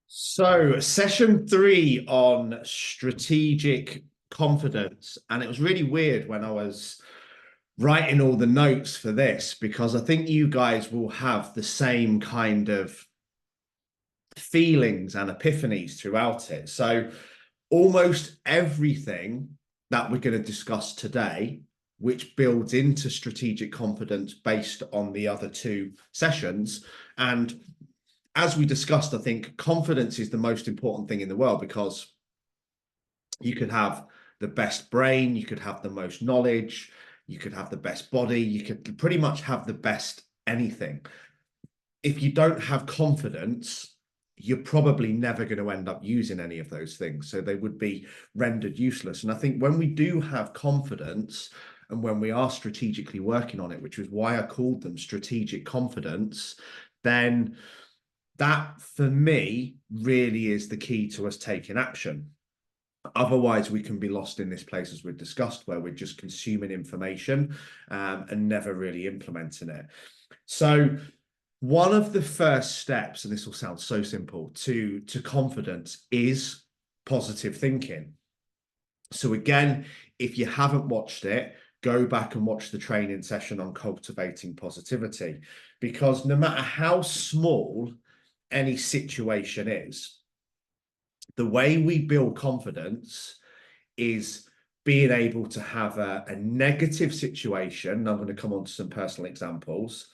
So, session three on strategic confidence. And it was really weird when I was writing all the notes for this, because I think you guys will have the same kind of feelings and epiphanies throughout it. So, almost everything that we're going to discuss today, which builds into strategic confidence based on the other two sessions. And as we discussed, I think confidence is the most important thing in the world, because you could have the best brain, you could have the most knowledge, you could have the best body, you could pretty much have the best anything. If you don't have confidence, you're probably never going to end up using any of those things. So they would be rendered useless. And I think when we do have confidence and when we are strategically working on it, which is why I called them strategic confidence, then that for me really is the key to us taking action. Otherwise, we can be lost in this place, as we've discussed, where we're just consuming information and never really implementing it. So one of the first steps, and this will sound so simple, to confidence is positive thinking. So again, if you haven't watched it, go back and watch the training session on cultivating positivity, because no matter how small any situation is, the way we build confidence is being able to have a negative situation. I'm going to come on to some personal examples,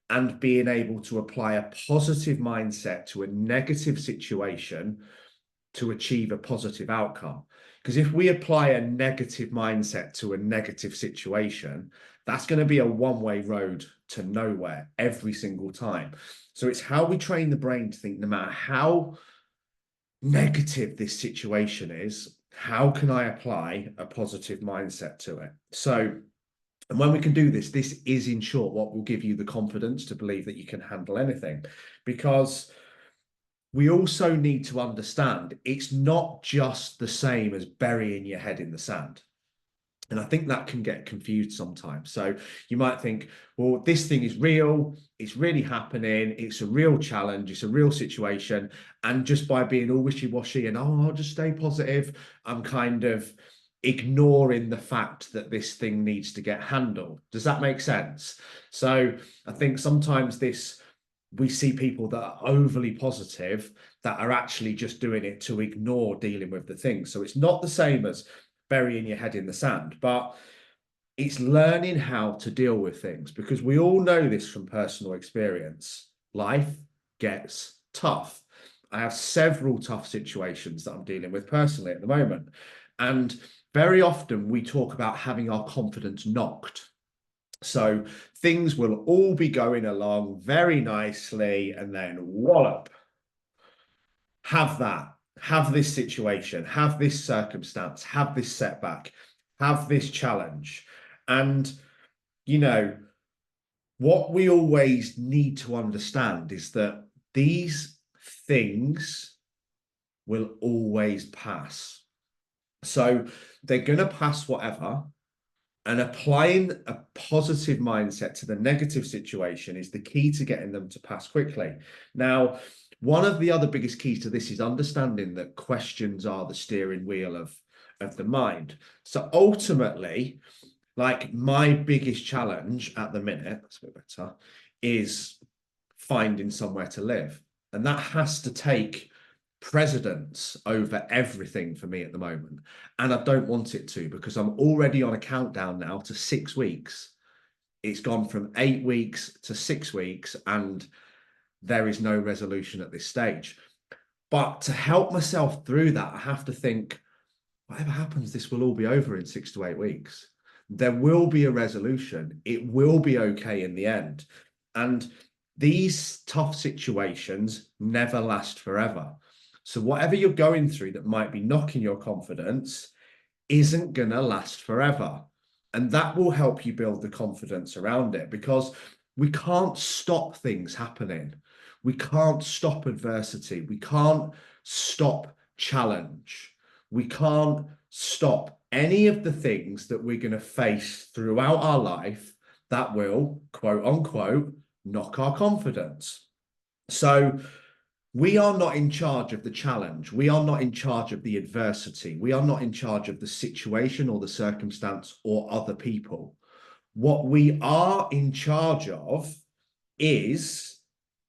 and being able to apply a positive mindset to a negative situation to achieve a positive outcome. Because if we apply a negative mindset to a negative situation, that's going to be a one-way road to nowhere every single time. So it's how we train the brain to think, no matter how negative this situation is, how can I apply a positive mindset to it? So, and when we can do this, this is in short what will give you the confidence to believe that you can handle anything. Because we also need to understand it's not just the same as burying your head in the sand. And I think that can get confused sometimes. So you might think, well, this thing is real, it's really happening, it's a real challenge, it's a real situation. And just by being all wishy-washy and, oh, I'll just stay positive, I'm kind of ignoring the fact that this thing needs to get handled. Does that make sense? So I think sometimes we see people that are overly positive that are actually just doing it to ignore dealing with the thing. So it's not the same as burying your head in the sand, but it's learning how to deal with things, because we all know this from personal experience. Life gets tough. I have several tough situations that I'm dealing with personally at the moment. And very often we talk about having our confidence knocked. So things will all be going along very nicely, and then wallop, have this situation, have this circumstance, have this setback, have this challenge. And, you know, what we always need to understand is that these things will always pass. So they're going to pass whatever. And applying a positive mindset to the negative situation is the key to getting them to pass quickly. Now, one of the other biggest keys to this is understanding that questions are the steering wheel of the mind. So ultimately, like, my biggest challenge at the minute, that's a bit better, is finding somewhere to live. And that has to take precedence over everything for me at the moment. And I don't want it to, because I'm already on a countdown now to 6 weeks. It's gone from 8 weeks to 6 weeks, and there is no resolution at this stage. But to help myself through that, I have to think, whatever happens, this will all be over in 6 to 8 weeks. There will be a resolution. It will be okay in the end. And these tough situations never last forever. So whatever you're going through that might be knocking your confidence isn't going to last forever. And that will help you build the confidence around it, because we can't stop things happening. We can't stop adversity. We can't stop challenge. We can't stop any of the things that we're going to face throughout our life that will, quote unquote, knock our confidence. So We are not in charge of the challenge. We are not in charge of the adversity. We are not in charge of the situation or the circumstance or other people. What we are in charge of is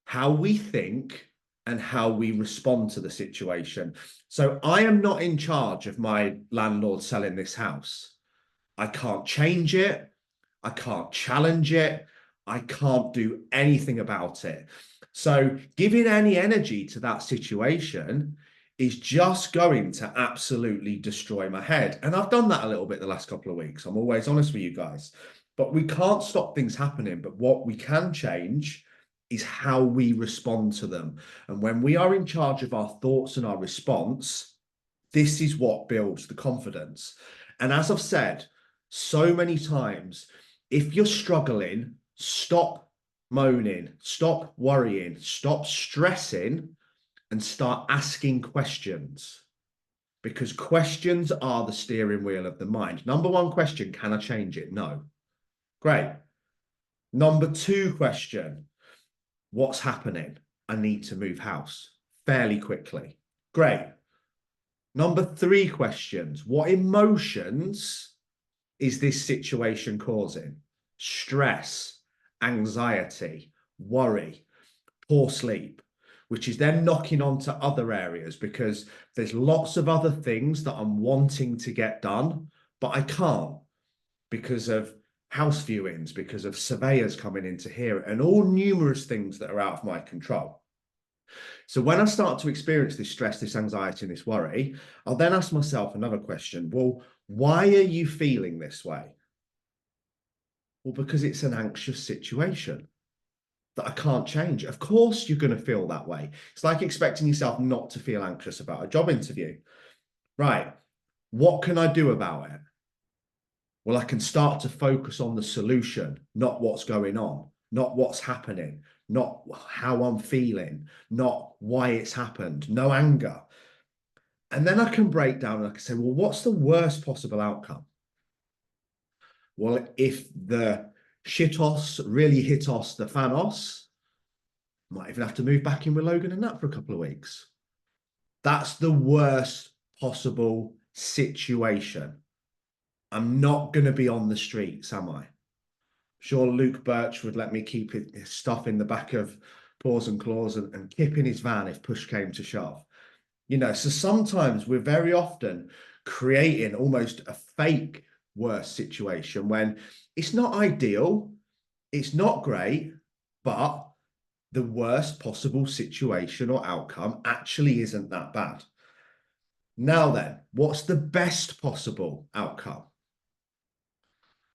how we think and how we respond to the situation. So I am not in charge of my landlord selling this house. I can't change it. I can't challenge it. I can't do anything about it. So giving any energy to that situation is just going to absolutely destroy my head. And I've done that a little bit the last couple of weeks. I'm always honest with you guys. But we can't stop things happening. But what we can change is how we respond to them. And when we are in charge of our thoughts and our response, this is what builds the confidence. And as I've said so many times, if you're struggling, stop moaning, stop worrying, stop stressing, and start asking questions. Because questions are the steering wheel of the mind. Number one question, can I change it? No. Great. Number two question, what's happening? I need to move house fairly quickly. Great. Number three questions, what emotions is this situation causing? Stress, anxiety, worry, poor sleep, which is then knocking on to other areas because there's lots of other things that I'm wanting to get done, but I can't because of house viewings, because of surveyors coming in to hear it, and all numerous things that are out of my control. So when I start to experience this stress, this anxiety, and this worry, I'll then ask myself another question. Well, why are you feeling this way? Well, because it's an anxious situation that I can't change. Of course, you're going to feel that way. It's like expecting yourself not to feel anxious about a job interview. Right. What can I do about it? Well, I can start to focus on the solution, not what's going on, not what's happening, not how I'm feeling, not why it's happened, no anger. And then I can break down and I can say, well, what's the worst possible outcome? Well, if the shitos really hit us, the fanos, might even have to move back in with Logan and Nat for a couple of weeks. That's the worst possible situation. I'm not going to be on the streets, am I? Sure, Luke Birch would let me keep his stuff in the back of Paws and Claws and kip in his van if push came to shove. You know, so sometimes we're very often creating almost a fake worst situation when it's not ideal, it's not great, but the worst possible situation or outcome actually isn't that bad. Now then, what's the best possible outcome?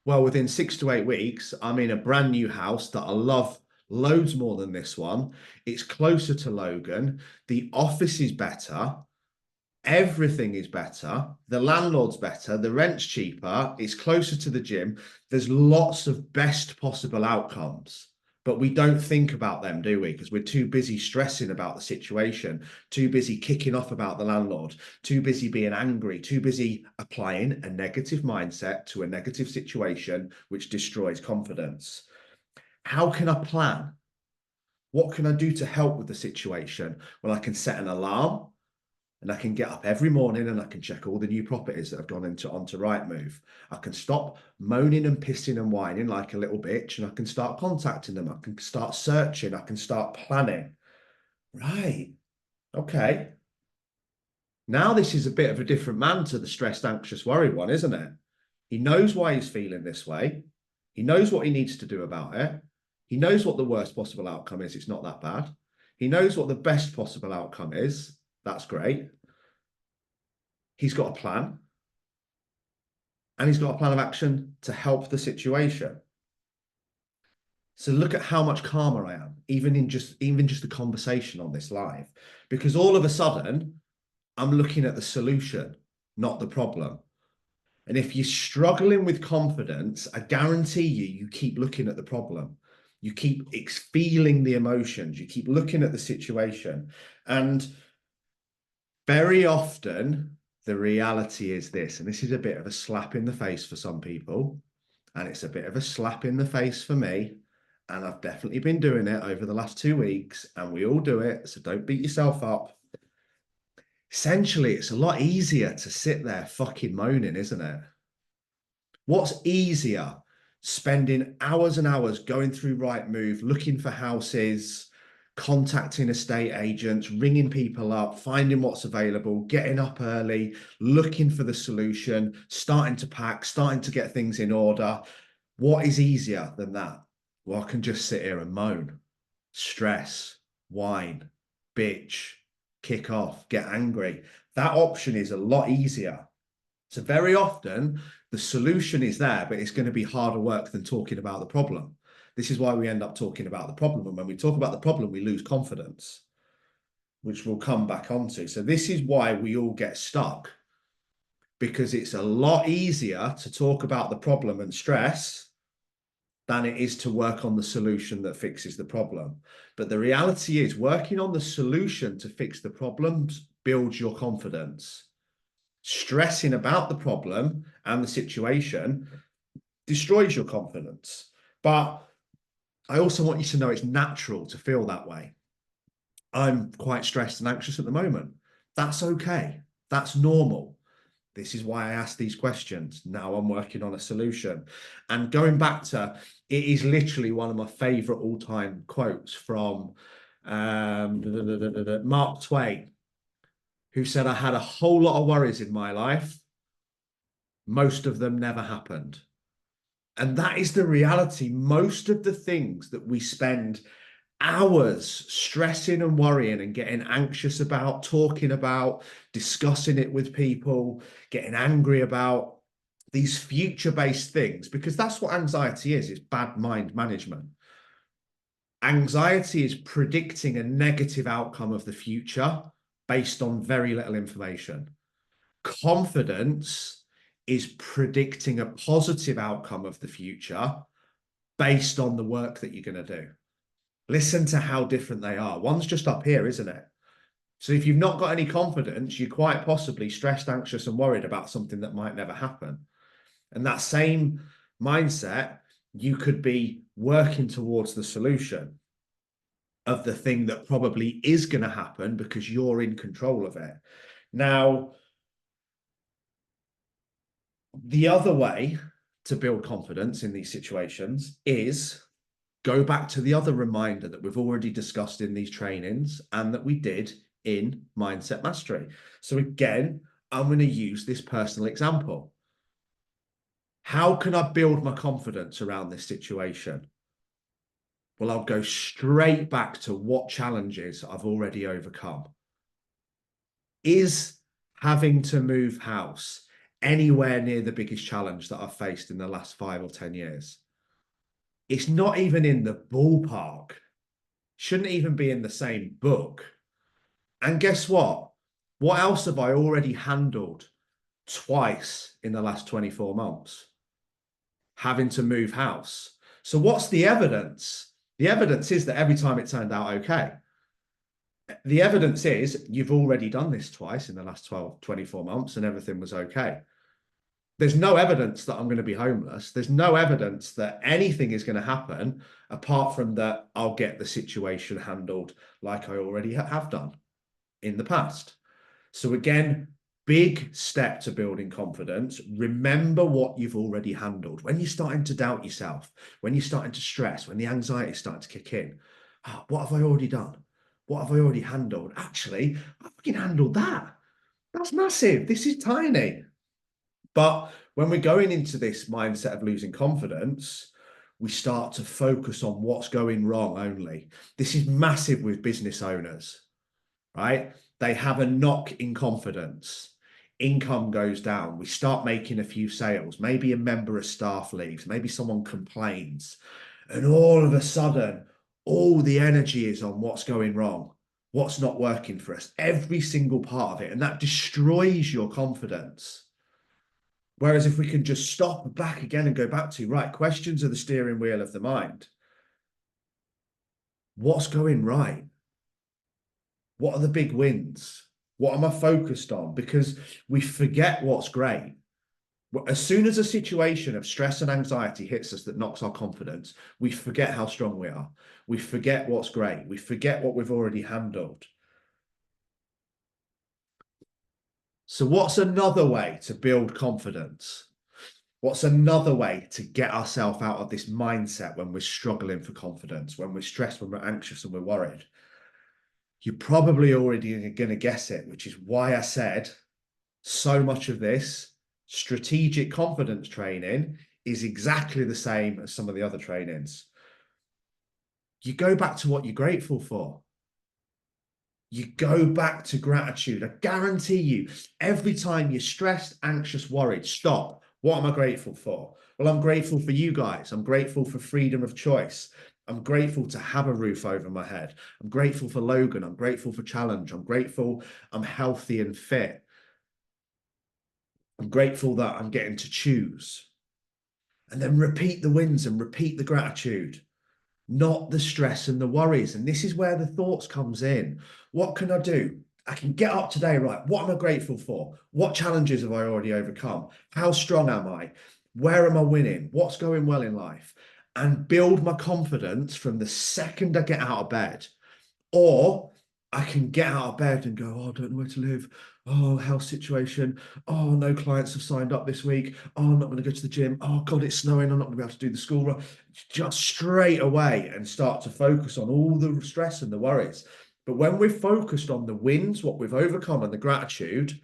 Well, within 6 to 8 weeks, I'm in a brand new house that I love loads more than this one. It's closer to Logan. The office is better. Everything is better. The landlord's better. The rent's cheaper. It's closer to the gym. There's lots of best possible outcomes, but we don't think about them, do we? Because we're too busy stressing about the situation, too busy kicking off about the landlord, too busy being angry, too busy applying a negative mindset to a negative situation, which destroys confidence. How can I plan? What can I do to help with the situation? Well, I can set an alarm. And I can get up every morning and I can check all the new properties that have gone onto Rightmove. I can stop moaning and pissing and whining like a little bitch and I can start contacting them. I can start searching. I can start planning. Right. Okay. Now this is a bit of a different man to the stressed, anxious, worried one, isn't it? He knows why he's feeling this way. He knows what he needs to do about it. He knows what the worst possible outcome is. It's not that bad. He knows what the best possible outcome is. That's great. He's got a plan. And he's got a plan of action to help the situation. So look at how much calmer I am, even just the conversation on this live, because all of a sudden I'm looking at the solution, not the problem. And if you're struggling with confidence, I guarantee you keep looking at the problem. You keep feeling the emotions. You keep looking at the situation. And very often, the reality is this, and this is a bit of a slap in the face for some people, and it's a bit of a slap in the face for me, and I've definitely been doing it over the last 2 weeks, and we all do it, so don't beat yourself up. Essentially, it's a lot easier to sit there fucking moaning, isn't it? What's easier? Spending hours and hours going through Rightmove, looking for houses, contacting estate agents, ringing people up, finding what's available, getting up early, looking for the solution, starting to pack, starting to get things in order. What is easier than that? Well, I can just sit here and moan, stress, whine, bitch, kick off, get angry. That option is a lot easier. So very often the solution is there, but it's going to be harder work than talking about the problem. This is why we end up talking about the problem. And when we talk about the problem, we lose confidence, which we'll come back onto. So this is why we all get stuck, because it's a lot easier to talk about the problem and stress than it is to work on the solution that fixes the problem. But the reality is, working on the solution to fix the problems builds your confidence. Stressing about the problem and the situation destroys your confidence. But I also want you to know it's natural to feel that way. I'm quite stressed and anxious at the moment. That's okay. That's normal. This is why I ask these questions. Now I'm working on a solution. And going back to, it is literally one of my favorite all-time quotes from Mark Twain, who said, I had a whole lot of worries in my life. Most of them never happened. And that is the reality. Most of the things that we spend hours stressing and worrying and getting anxious about, talking about, discussing it with people, getting angry about, these future-based things, because that's what anxiety is. It's bad mind management. Anxiety is predicting a negative outcome of the future based on very little information. Confidence is predicting a positive outcome of the future based on the work that you're going to do. Listen to how different they are. One's just up here, isn't it? So if you've not got any confidence, you're quite possibly stressed, anxious, and worried about something that might never happen. And that same mindset, you could be working towards the solution of the thing that probably is going to happen because you're in control of it. Now, the other way to build confidence in these situations is go back to the other reminder that we've already discussed in these trainings and that we did in Mindset Mastery. So again, I'm going to use this personal example. How can I build my confidence around this situation? Well, I'll go straight back to what challenges I've already overcome. Is having to move house anywhere near the biggest challenge that I've faced in the last 5 or 10 years? It's not even in the ballpark. Shouldn't even be in the same book. And guess what? What else have I already handled twice in the last 24 months? Having to move house. So what's the evidence? The evidence is that every time it turned out okay. The evidence is you've already done this twice in the last 24 months and everything was okay. There's no evidence that I'm going to be homeless. There's no evidence that anything is going to happen apart from that I'll get the situation handled like I already have done in the past. So again, big step to building confidence. Remember what you've already handled. When you're starting to doubt yourself, when you're starting to stress, when the anxiety is starting to kick in, what have I already done? What have I already handled? Actually, I fucking handled that. That's massive. This is tiny. But when we're going into this mindset of losing confidence, we start to focus on what's going wrong only. This is massive with business owners, right? They have a knock in confidence. Income goes down. We start making a few sales. Maybe a member of staff leaves. Maybe someone complains. And all of a sudden, all the energy is on what's going wrong, what's not working for us, every single part of it. And that destroys your confidence. Whereas if we can just stop back again and go back to, right, questions are the steering wheel of the mind. What's going right? What are the big wins? What am I focused on? Because we forget what's great. As soon as a situation of stress and anxiety hits us that knocks our confidence, we forget how strong we are. We forget what's great. We forget what we've already handled. So what's another way to build confidence? What's another way to get ourselves out of this mindset when we're struggling for confidence, when we're stressed, when we're anxious and we're worried? You're probably already going to guess it, which is why I said so much of this strategic confidence training is exactly the same as some of the other trainings. You go back to what you're grateful for. You go back to gratitude. I guarantee you, every time you're stressed, anxious, worried, stop. What am I grateful for? Well, I'm grateful for you guys. I'm grateful for freedom of choice. I'm grateful to have a roof over my head. I'm grateful for Logan. I'm grateful for challenge. I'm grateful I'm healthy and fit. I'm grateful that I'm getting to choose. And then repeat the wins and repeat the gratitude, not the stress and the worries. And this is where the thoughts comes in. What can I do? I can get up today, right? What am I grateful for? What challenges have I already overcome? How strong am I? Where am I winning? What's going well in life? And build my confidence from the second I get out of bed. Or I can get out of bed and go, oh, I don't know where to live. Oh, health situation. Oh, no clients have signed up this week. Oh, I'm not going to go to the gym. Oh, God, it's snowing. I'm not going to be able to do the school run. Just straight away and start to focus on all the stress and the worries. But when we're focused on the wins, what we've overcome, and the gratitude,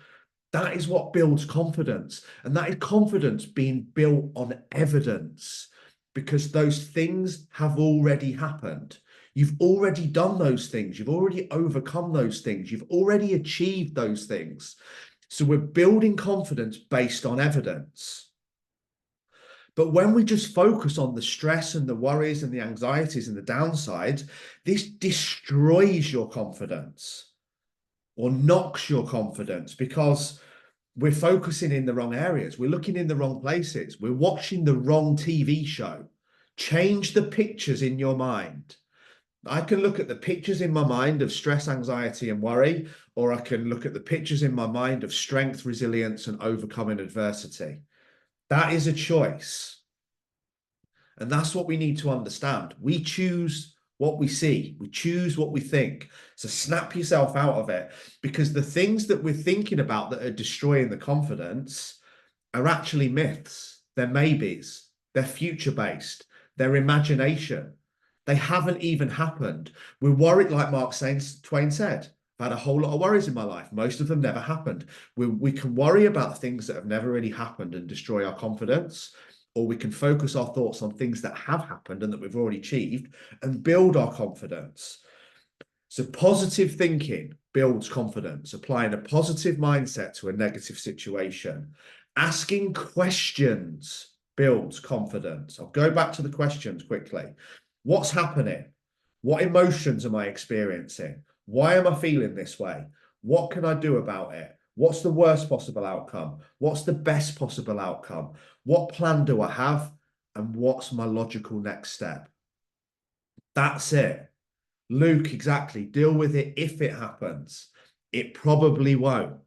that is what builds confidence. And that is confidence being built on evidence, because those things have already happened. You've already done those things. You've already overcome those things. You've already achieved those things. So we're building confidence based on evidence. But when we just focus on the stress and the worries and the anxieties and the downsides, this destroys your confidence or knocks your confidence, because we're focusing in the wrong areas. We're looking in the wrong places. We're watching the wrong TV show. Change the pictures in your mind. I can look at the pictures in my mind of stress, anxiety, and worry, or I can look at the pictures in my mind of strength, resilience, and overcoming adversity. That is a choice. And that's what we need to understand. We choose what we see, we choose what we think. So snap yourself out of it, because the things that we're thinking about that are destroying the confidence are actually myths. They're maybes, they're future based, they're imagination. They haven't even happened. We're worried, like Mark Twain said. I've had a whole lot of worries in my life. Most of them never happened. We can worry about things that have never really happened and destroy our confidence, or we can focus our thoughts on things that have happened and that we've already achieved and build our confidence. So positive thinking builds confidence, applying a positive mindset to a negative situation. Asking questions builds confidence. I'll go back to the questions quickly. What's happening? What emotions am I experiencing? Why am I feeling this way? What can I do about it? What's the worst possible outcome? What's the best possible outcome? What plan do I have? And what's my logical next step? That's it. Luke, exactly. Deal with it if it happens. It probably won't.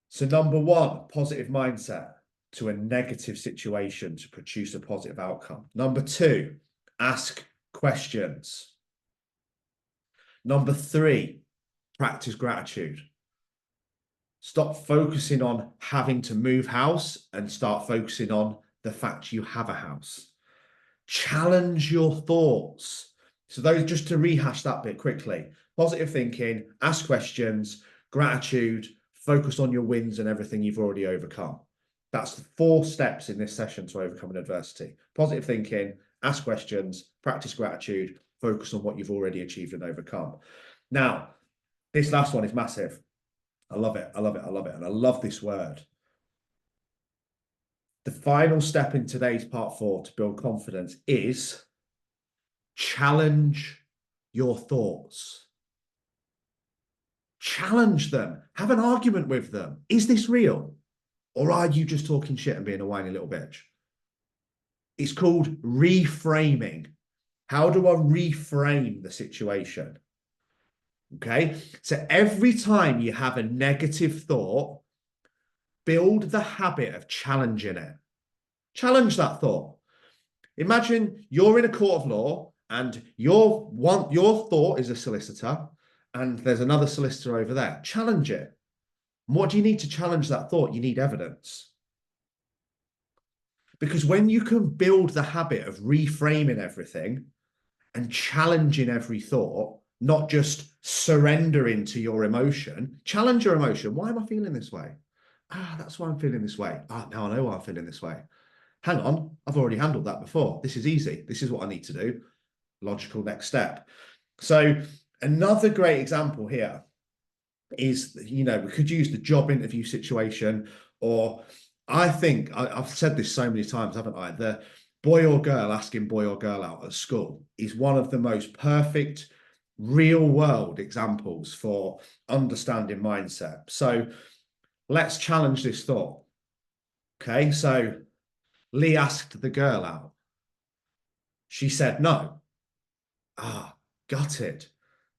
So number one, positive mindset to a negative situation to produce a positive outcome. Number two, ask questions. Number three, practice gratitude. Stop focusing on having to move house and start focusing on the fact you have a house. Challenge your thoughts. So those, just to rehash that bit quickly: positive thinking, ask questions, gratitude, focus on your wins and everything you've already overcome. That's the 4 steps in this session to overcoming adversity. Positive thinking, ask questions, practice gratitude, focus on what you've already achieved and overcome. Now, this last one is massive. I love it. I love it. I love it. And I love this word. The final step in today's part 4 to build confidence is challenge your thoughts. Challenge them. Have an argument with them. Is this real? Or are you just talking shit and being a whiny little bitch? It's called reframing. How do I reframe the situation? Okay. So every time you have a negative thought, build the habit of challenging it. Challenge that thought. Imagine you're in a court of law and your thought is a solicitor and there's another solicitor over there. Challenge it. What do you need to challenge that thought? You need evidence. Because when you can build the habit of reframing everything and challenging every thought, not just surrendering to your emotion, challenge your emotion. Why am I feeling this way? That's why I'm feeling this way. Now I know why I'm feeling this way. Hang on, I've already handled that before. This is easy. This is what I need to do. Logical next step. So another great example here is, we could use the job interview situation, or I think I've said this so many times, haven't I? The boy or girl asking boy or girl out at school is one of the most perfect real world examples for understanding mindset. So let's challenge this thought. Okay, so Lee asked the girl out. She said no. Got it.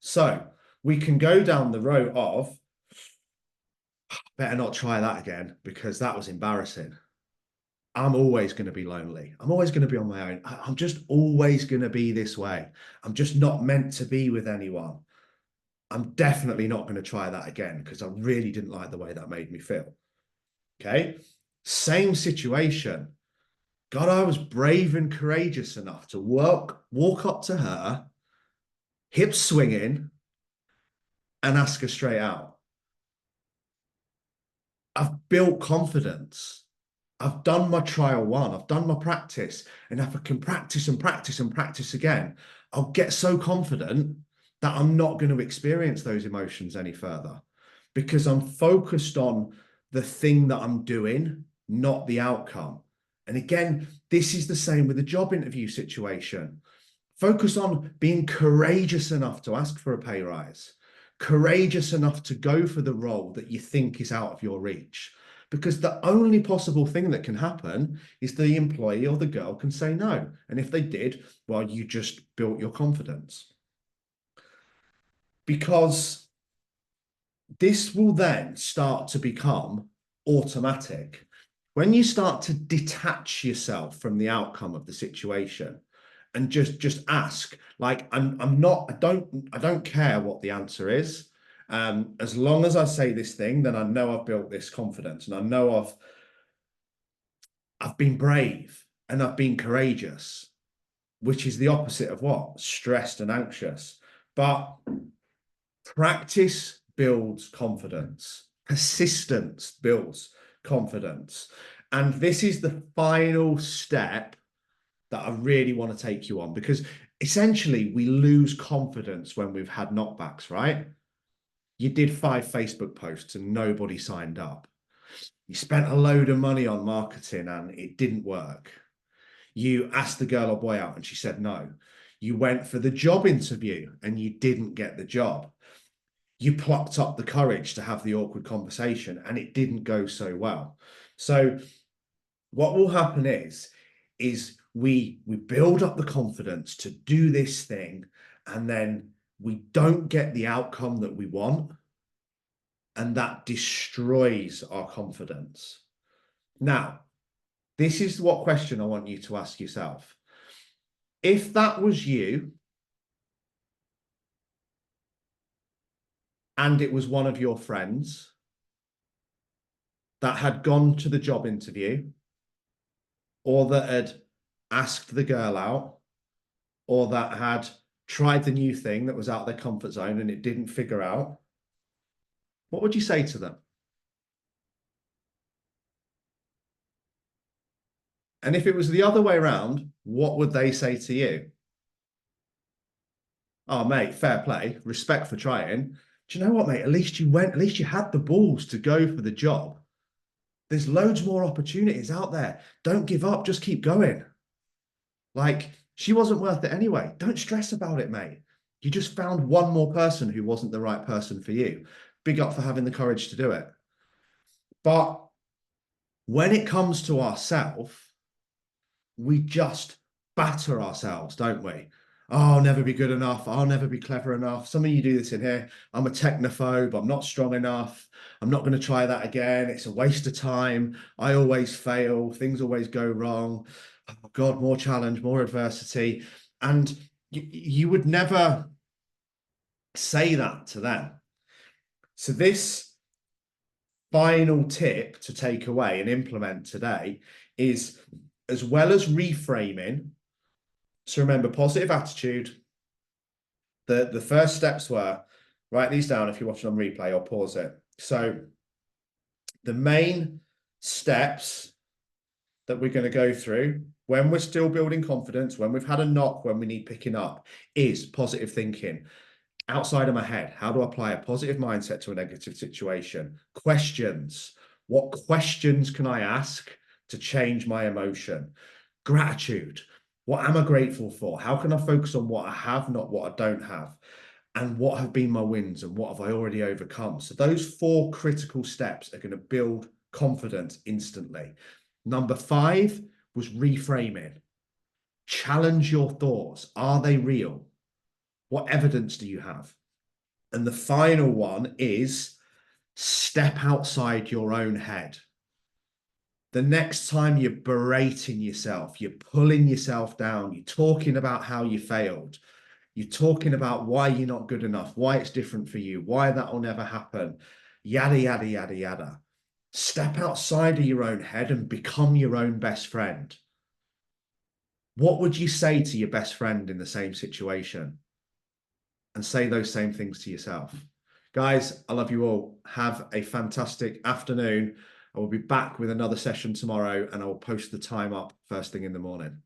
So we can go down the road of, better not try that again because that was embarrassing. I'm always going to be lonely. I'm always going to be on my own. I'm just always going to be this way. I'm just not meant to be with anyone. I'm definitely not going to try that again because I really didn't like the way that made me feel. Okay. Same situation. God, I was brave and courageous enough to walk up to her, hips swinging, and ask her straight out. I've built confidence. I've done my trial one. I've done my practice. And if I can practice and practice and practice again, I'll get so confident that I'm not going to experience those emotions any further because I'm focused on the thing that I'm doing, not the outcome. And again, this is the same with the job interview situation. Focus on being courageous enough to ask for a pay rise, courageous enough to go for the role that you think is out of your reach. Because the only possible thing that can happen is the employee or the girl can say no. And if they did, well, you just built your confidence. Because this will then start to become automatic. When you start to detach yourself from the outcome of the situation and just ask, like, I don't care what the answer is. As long as I say this thing, then I know I've built this confidence and I know I've been brave and I've been courageous, which is the opposite of what? Stressed and anxious. But practice builds confidence. Persistence builds confidence. And this is the final step that I really want to take you on, because essentially we lose confidence when we've had knockbacks, right? You did 5 Facebook posts and nobody signed up. You spent a load of money on marketing and it didn't work. You asked the girl or boy out and she said no. You went for the job interview and you didn't get the job. You plucked up the courage to have the awkward conversation and it didn't go so well. So what will happen is we build up the confidence to do this thing, and then we don't get the outcome that we want, and that destroys our confidence. Now, this is what question I want you to ask yourself. If that was you, and it was one of your friends that had gone to the job interview, or that had asked the girl out, or that had tried the new thing that was out of their comfort zone and it didn't figure out, what would you say to them? And if it was the other way around, what would they say to you? Oh, mate, fair play, respect for trying. Do you know what, mate? At least you went, at least you had the balls to go for the job. There's loads more opportunities out there. Don't give up, just keep going. Like, she wasn't worth it anyway. Don't stress about it, mate. You just found one more person who wasn't the right person for you. Big up for having the courage to do it. But when it comes to ourselves, we just batter ourselves, don't we? Oh, I'll never be good enough. I'll never be clever enough. Some of you do this in here. I'm a technophobe. I'm not strong enough. I'm not going to try that again. It's a waste of time. I always fail. Things always go wrong. Oh, God, more challenge, more adversity. And you would never say that to them. So this final tip to take away and implement today is, as well as reframing, so remember, positive attitude. The first steps were, write these down if you're watching on replay or pause it. So the main steps that we're going to go through when we're still building confidence, when we've had a knock, when we need picking up, is positive thinking. Outside of my head, how do I apply a positive mindset to a negative situation? Questions. What questions can I ask to change my emotion? Gratitude. What am I grateful for? How can I focus on what I have, not what I don't have? And what have been my wins and what have I already overcome? So those 4 critical steps are going to build confidence instantly. Number 5 was reframing. Challenge your thoughts. Are they real? What evidence do you have? And the final one is step outside your own head. The next time you're berating yourself, you're pulling yourself down, you're talking about how you failed, you're talking about why you're not good enough, why it's different for you, why that will never happen, yada, yada, yada, yada. Step outside of your own head and become your own best friend. What would you say to your best friend in the same situation? And say those same things to yourself. Guys, I love you all. Have a fantastic afternoon. I will be back with another session tomorrow and I will post the time up first thing in the morning.